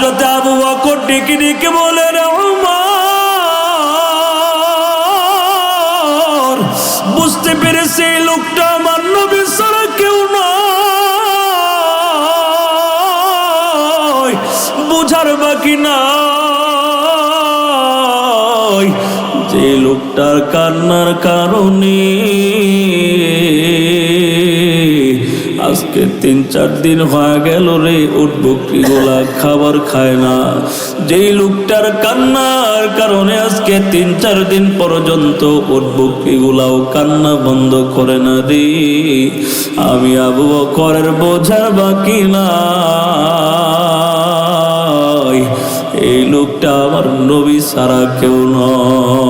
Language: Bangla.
হযরত আবু বকর ডেকে ডেকে বলেন, ওমর, বুঝতে পেরেছে এই লোকটা আমার নবী ছাড়া কেউ নয়, বুঝার বাকি নাই যে লোকটার কান্নার কারণে আজকে 3-4 দিন হয়ে গেল রে উট বকরিগুলা খাবার খায় না। যেই লোকটার কান্নার কারণে আজকে 3-4 দিন পর্যন্ত উট বকরিগুলাও কান্না বন্ধ করে না রে। আমি আবু বকরের বোঝার বাকি নাই, এই লোকটা আমার নবী ছাড়া কেউ নয়।